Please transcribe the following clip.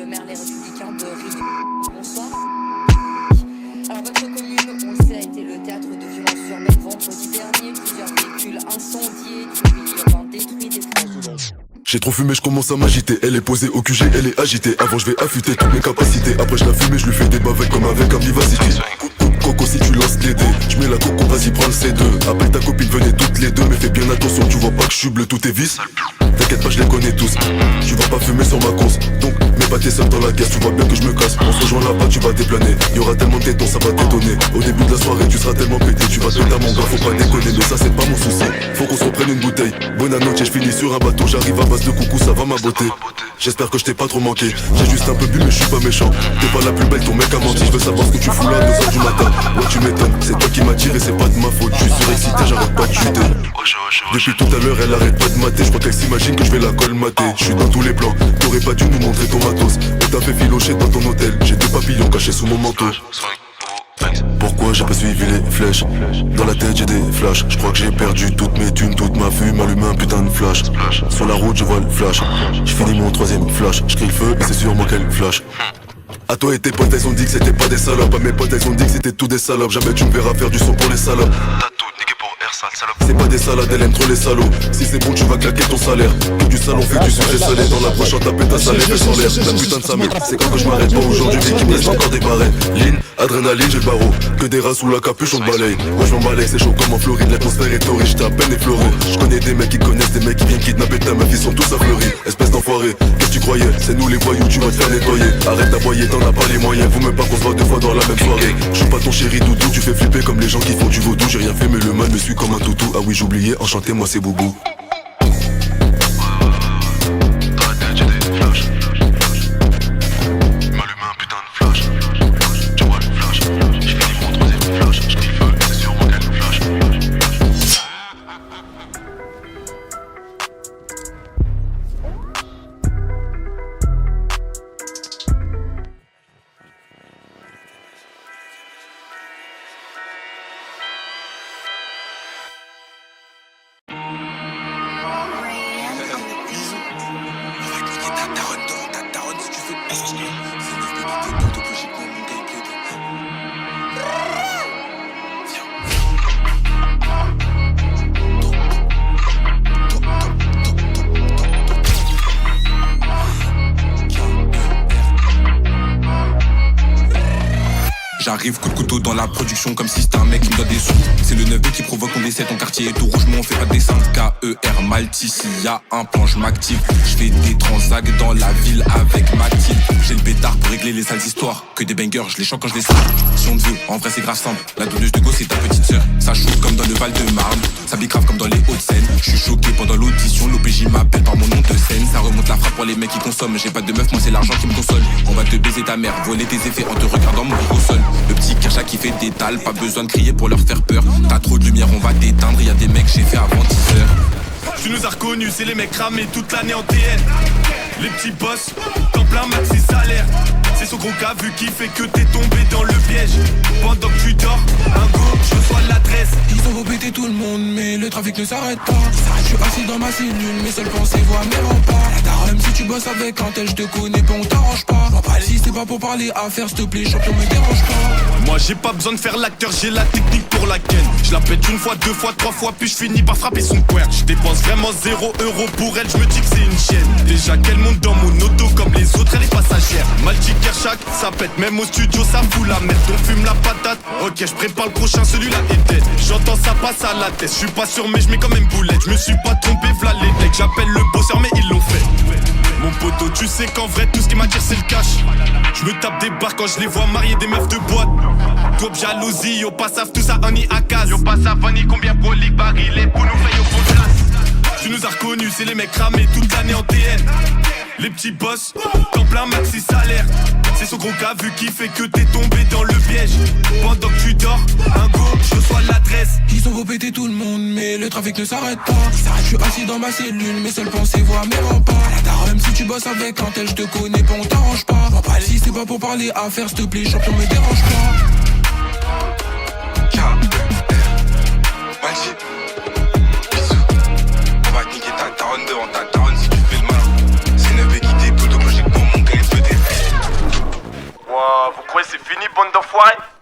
maire Les Républicains de Rive. Bonsoir. Alors votre commune, on le sait, a été le théâtre de violences urbaines vendredi dernier. Plusieurs véhicules incendiés, du mobilier urbain détruit, des flashs. J'ai trop fumé, je commence à m'agiter. Elle est posée au QG, elle est agitée. Avant je vais affûter toutes mes capacités. Après je la fume et je lui fais des bavets comme avec un Vivacity. Coco si tu lances les dés, je mets la coco, vas-y prends le C2. Appelle ta copine, venez toutes les deux. Mais fais bien attention, tu vois pas que je suis bleu, tout est vis. T'inquiète pas, je les connais tous. Tu vas pas fumer sur ma course, donc mets pas tes seums dans la caisse. Tu vois bien que je me casse, on se rejoint là-bas, tu vas déplaner. Y'aura tellement de tétons, ça va t'étonner. Au début de la soirée, tu seras tellement pété. Tu vas te péter à mon gars, faut pas déconner. Mais ça c'est pas mon souci, faut qu'on se reprenne une bouteille. Bonne noche, je finis sur un bateau. J'arrive à base de coucou, ça va ma beauté. J'espère que je t'ai pas trop manqué. J'ai juste un peu bu mais je suis pas méchant. T'es pas la plus belle, ton mec a menti. Je veux savoir ce que tu fous là à 2h du matin. Ouais tu m'étonnes, c'est toi qui m'attires et c'est pas de ma faute. Je suis surexcité, j'arrête pas de chuter. Depuis tout à l'heure elle arrête pas de mater. Je crois qu'elle s'imagine que je vais la colmater. Je suis dans tous les plans, t'aurais pas dû nous montrer ton matos. On t'a fait filocher dans ton hôtel. J'ai deux papillons cachés sous mon manteau. Pourquoi j'ai pas suivi les flèches? Dans la tête j'ai des flashs. Je crois que j'ai perdu toutes mes thunes, toute ma fume. Allume un putain de flash. Sur la route je vois le flash. Je finis mon troisième flash. Je crie le feu et c'est sur moi qu'elle flash. À toi et tes potes elles ont dit que c'était pas des salopes. À mes potes elles ont dit que c'était tout des salopes. Jamais tu me verras faire du son pour les salopes. T'as tout niqué pour air sale salope. C'est pas des salades, elle aime trop les salauds. Si c'est bon tu vas claquer ton salaire. Que du salon fait du sucré salé. Dans la poche on tape ta salée fait sans l'air. La putain de sa mère, c'est quand que je m'arrête pas aujourd'hui. Mais qui me laisse encore des barrettes. Lean, adrénaline, j'ai le barreau. Que des rats sous la capuche on te balaye. Moi je m'en balaye, c'est chaud comme en Floride. L'atmosphère est torride, j'étais à peine effleuré. Je connais des mecs qui connaissent des mecs qui viennent kidnapper ta meuf. Ils sont tous affleuris, espèce d'enfoiré. Qu'est-ce que tu croyais? C'est nous les voyous, tu vas te faire nettoyer. Arrête d'aboyer, t'en as pas les moyens. Vous me pas qu'on se voit deux fois dans la même soirée. Je suis pas ton chéri doudou, tu fais flipper comme les gens qui font du vaudou. J'ai rien fait mais le mal me suit comme un toutou. Ah oui j'oubliais, enchanté moi c'est Boubou. Dans la tête j'ai des flashs. M'allume un putain de flash. Tu vois le flash. Je finis mon troisième flash. Je crie le feu, c'est sur moi qu'elle flash. J'arrive coup de couteau dans la production comme si c'était un mec qui me donne des sous. C'est le 9B qui provoque qu'on décède, ton quartier est tout rouge, mais on fait pas de descente. K-E-R Malti, s'il y a un plan, je m'active. Je fais des transacts dans la ville avec Mathilde. J'ai le pétard pour régler les sales histoires. Que des bangers, je les chante quand je les sors. Si on te veut, en vrai c'est grave simple. La donneuse de go c'est ta petite sœur. Ça shoot comme dans le Val-de-Marne. Ça bicrave comme dans les Hauts-de-Seine. Je suis choqué pendant l'audition, l'OPJ m'appelle par mon nom de scène. Ça remonte la frappe pour les mecs qui consomment. J'ai pas de meuf, moi c'est l'argent qui me console. On va te baiser ta mère, voler tes effets en te regardant mourir au sol. Le petit Kercha qui fait des dalles, pas besoin de crier pour leur faire peur. T'as trop de lumière, on va t'éteindre, y'a des mecs j'ai fait avant 10h. Tu nous as reconnus, c'est les mecs ramés toute l'année en TN. Les petits boss, temps plein maxi salaire. C'est son gros cas vu qui fait que t'es tombé dans le piège. Pendant que tu dors, un go, je reçois l'adresse. Ils ont beau péter tout le monde, mais le trafic ne s'arrête pas. Je suis assis dans ma cellule, mes seules pensées voient mes remparts. La daronne, si tu bosses avec un tel, je te connais pas, on t'arrange pas. Si c'est pas pour parler affaires, s'il te plaît, champion, me dérange pas. Moi j'ai pas besoin de faire l'acteur, j'ai la technique pour la ken. Je la pète une fois, deux fois, trois fois, puis je finis par frapper son quert. Je dépense vraiment 0 € pour elle, je me dis que c'est une chienne. Déjà qu'elle monte dans mon auto comme les autres, elle est passagère. Malti Kershak, ça pète, même au studio ça fout la merde. On fume la patate, ok je prépare le prochain, celui-là est dead. J'entends ça passe à la tête, je suis pas sûr mais je mets quand même boulette. Je me suis pas trompé, v'là les decks, j'appelle le bosseur mais ils l'ont fait. Mon poteau, tu sais qu'en vrai tout ce qui m'attire c'est le cash. Je me tape des barres quand je les vois marier des meufs de boîte. Top jalousie, yo pas savent tout ça on y à case. Yo pas savent ni combien prolique barilé pour nous faire au fond de place. Tu nous as reconnus, c'est les mecs ramés toute l'année en TN. Les petits boss, temps plein maxi salaire. C'est son gros cas vu qui fait que t'es tombé dans le piège. Pendant que tu dors, un go, je reçois l'adresse. Ils ont beau péter tout le monde, mais le trafic ne s'arrête pas. Je suis assis dans ma cellule, mes seules pensées voient mes remparts. La daronne, même si tu bosses avec un tel, je te connais pas, on t'arrange pas. Si c'est pas pour parler affaires, s'il te plaît, champion, me dérange pas. Vas-y, bisous. On va niquer ta daronne devant ta daronne si tu fais le malin. C'est 9 qui t'écoute, donc logiquement mon gars il peut t'aider. Fini, bande d'enfoirés.